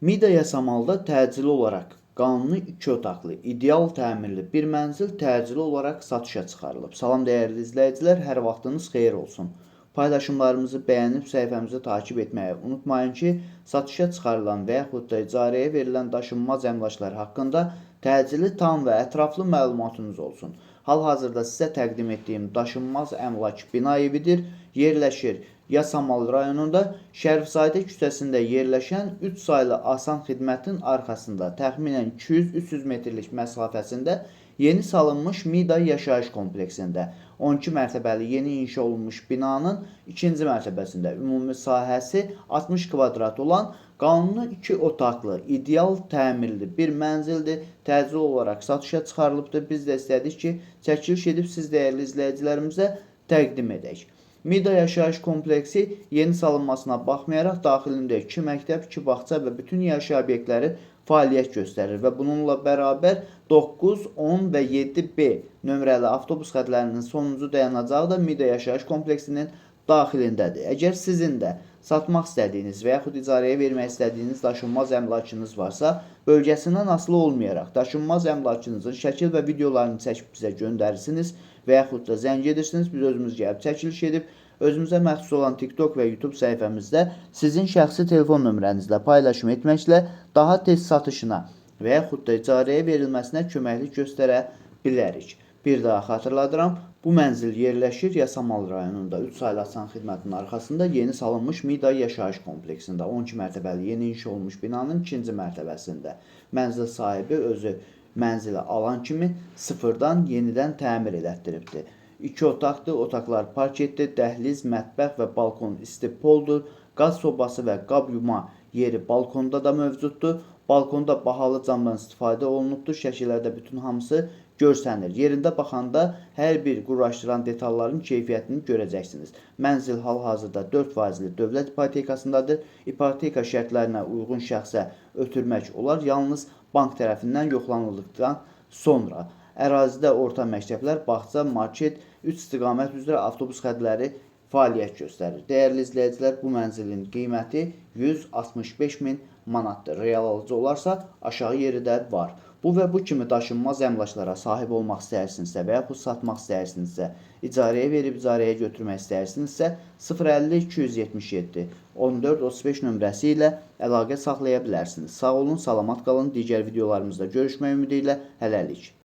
Mida Yasamalda təcili olaraq qanuni 2 otaqlı, ideal təmirli bir mənzil təcili olaraq satışa çıxarılıb. Salam dəyərli izləyicilər, hər vaxtınız xeyir olsun. Paylaşımlarımızı bəyənib səhifəmizi takib etməyi unutmayın ki, satışa çıxarılan və yaxud da icarəyə verilən daşınmaz əmlaklar haqqında təcili, tam və ətraflı məlumatınız olsun. Hal-hazırda sizə təqdim etdiyim daşınmaz əmlak bina evidir. Yerləşir Yasamal rayonunda Şərifzadə küçəsində yerləşən 3 saylı asan xidmətin arxasında təxminən 200-300 metrlik məsafəsində yeni salınmış Mida yaşayış kompleksində 12 mərtəbəli yeni inşa olunmuş binanın 2-ci mərtəbəsində ümumi sahəsi 60 kvadrat olan qanuni 2 otaqlı, ideal təmirli bir mənzildir. Təcili olaraq satışa çıxarılıbdır. Biz də istədik ki, çəkiliş edib siz dəyərli izləyicilərimizə təqdim edək. Mida yaşayış kompleksi yeni salınmasına baxmayaraq daxilində 2 məktəb, 2 bağça və bütün yaşayış obyektləri fəaliyyət göstərir və bununla bərabər 9, 10 və 7B nömrəli avtobus xətlərinin sonuncu dayanacağı da Mida yaşayış kompleksinin daxilindədir. Əgər sizin də satmaq istədiyiniz və yaxud icarəyə vermək istədiyiniz daşınmaz əmlakınız varsa, bölgəsindən asılı olmayaraq daşınmaz əmlakınızın şəkil və videolarını çəkib bizə göndərirsiniz və yaxud da zəng edirsiniz, biz özümüz gəlib çəkiliş edib, özümüzə məxsus olan TikTok və YouTube səhifəmizdə sizin şəxsi telefon nömrənizlə paylaşım etməklə daha tez satışına və yaxud da icarəyə verilməsinə köməklik göstərə bilərik. Bir daha xatırladıram, bu mənzil yerləşir Yasamal rayonunda 3 saylı asan xidmətin arxasında yeni salınmış Mida yaşayış kompleksində 12 mərtəbəli yeni inşa olmuş binanın 2-ci mərtəbəsində. Mənzil sahibi özü mənzili alan kimi sıfırdan yenidən təmir elətdiribdir. 2 otaqdır, otaqlar parketdir, dəhliz, mətbəx və balkon istipoldur, qaz sobası və qab yuma yeri balkonda da mövcuddur. Balkonda bahalı camdan istifadə olunubdur, şəkillərdə bütün hamısı görsənir. Yerində baxanda hər bir quraşdıran detalların keyfiyyətini görəcəksiniz. Mənzil hal-hazırda 4%li dövlət ipotekasındadır. İpoteka şərtlərinə uyğun şəxsə ötürmək olar, yalnız bank tərəfindən yoxlanıldıqdan sonra. Ərazidə orta məktəblər, bağça, market, 3 istiqamət üzrə avtobus xətləri fəaliyyət göstərir. Dəyərli izləyicilər, bu mənzilin qiyməti 165 min manatdır. Real alıcı olarsa aşağı yeri də var. Bu və bu kimi daşınmaz əmlaklara sahib olmaq istəyirsinizsə və yaxud satmaq istəyirsinizsə, icarəyə verib icarəyə götürmək istəyirsinizsə 050 277 14 35 nömrəsi ilə əlaqə saxlaya bilərsiniz. Sağ olun, salamat qalın. Digər videolarımızda görüşmək ümidi ilə hələlik.